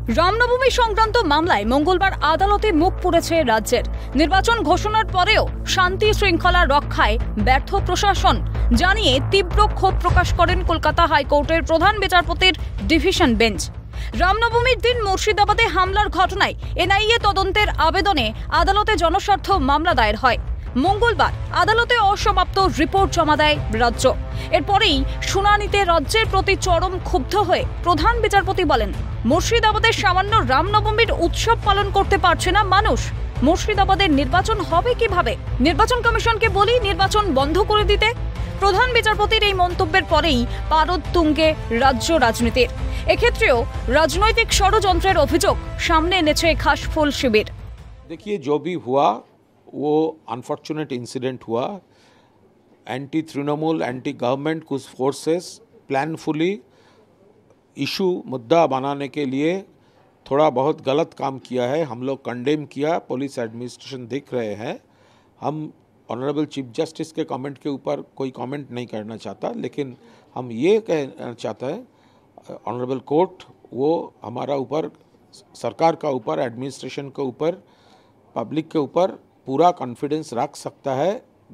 রামনবমী সংক্রান্ত মামলায় মঙ্গলবার আদালতে মুখ পুড়েছে রাজ্যের। নির্বাচন ঘোষণার পরেও শান্তি শৃঙ্খলা রক্ষায় ব্যর্থ প্রশাসন জানিয়ে তীব্র ক্ষোভ প্রকাশ করেন কলকাতা হাইকোর্টের প্রধান বিচারপতির ডিভিশন বেঞ্চ। রামনবমীর দিন মুর্শিদাবাদে হামলার ঘটনায় এনআইএ তদন্তের আবেদনে আদালতে জনস্বার্থ মামলা দায়ের হয়। মঙ্গলবার আদালতে অসমাপ্ত রিপোর্ট জমা দেয় রাজ্য। এরপরেই শুনানিতে রাজ্যের প্রতি চরম ক্ষুব্ধ হয়ে প্রধান বিচারপতি বলেন, মুর্শিদাবাদের সামান্য রামনবমীর উৎসব পালন করতে পারছে না মানুষ। মুর্শিদাবাদের নির্বাচন হবে কিভাবে? নির্বাচন কমিশনকে বলি নির্বাচন বন্ধ করে দিতে। প্রধান বিচারপতির এই মন্তব্যের পরেই পারদ তুঙ্গে রাজ্য রাজনীতির। এক্ষেত্রেও রাজনৈতিক ষড়যন্ত্রের অভিযোগ সামনে এনেছে ঘাসফুল শিবির। देखिए, जो भी हुआ वो अनफॉर्चुनेट इंसिडेंट हुआ। एंटी तृणमूल एंटी गवर्नमेंट कुछ फोर्सेस प्लानफुली इशू मुद्दा बनाने के लिए थोड़ा बहुत गलत काम किया है। हम लोग कंडेम किया, पुलिस एडमिनिस्ट्रेशन देख रहे हैं। हम ऑनरेबल चीफ जस्टिस के कमेंट के ऊपर कोई कमेंट नहीं करना चाहता, लेकिन हम ये कहना चाहते हैं ऑनरेबल कोर्ट वो हमारा ऊपर, सरकार का ऊपर, एडमिनिस्ट्रेशन के ऊपर, पब्लिक के ऊपर पूरा कॉन्फिडेंस रख सकता है।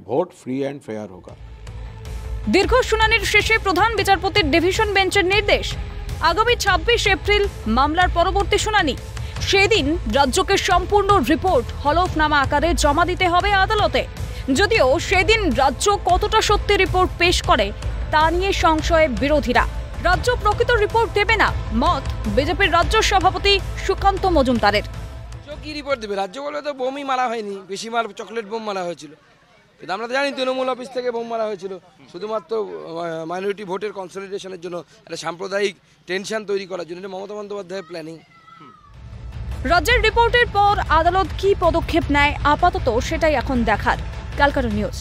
ভোট ফ্রি অ্যান্ড ফেয়ার হোগা। দীর্ঘ শুনানির শেষে প্রধান বিচারপতির ডিভিশন বেঞ্চের নির্দেশ, আগামী 26 এপ্রিল মামলার পরবর্তী শুনানি। সেদিন রাজ্যকে সম্পূর্ণ রিপোর্ট হলফনামা আকারে জমা দিতে হবে আদালতে। যদিও সেদিন রাজ্য কতটা সত্যি রিপোর্ট পেশ করে তা নিয়ে সংশয়ে বিরোধীরা। রাজ্য প্রকৃত রিপোর্ট দেবে না, মত বিজেপির রাজ্য সভাপতি সুকান্ত মজুমদারের। কি রিপোর্ট দেবে? রাজ্য বলে তো বোমই মারা হয়নি, বেশি মার চকলেট বোম মারা হয়েছিল। কিন্তু আমরা তো জানি তৃণমূল অফিস থেকে বোম মারা হয়েছিল শুধুমাত্র মাইনরিটি ভোটের কনসলিডেশনের জন্য, একটা সাম্প্রদায়িক টেনশন তৈরি করার জন্য। এটা মমতা বন্দ্যোপাধ্যায়ের প্ল্যানিং। রাজ্যের রিপোর্টের পর আদালত কি পদক্ষেপ নেয় আপাতত সেটাই এখন দেখার। ক্যালকাটা নিউজ।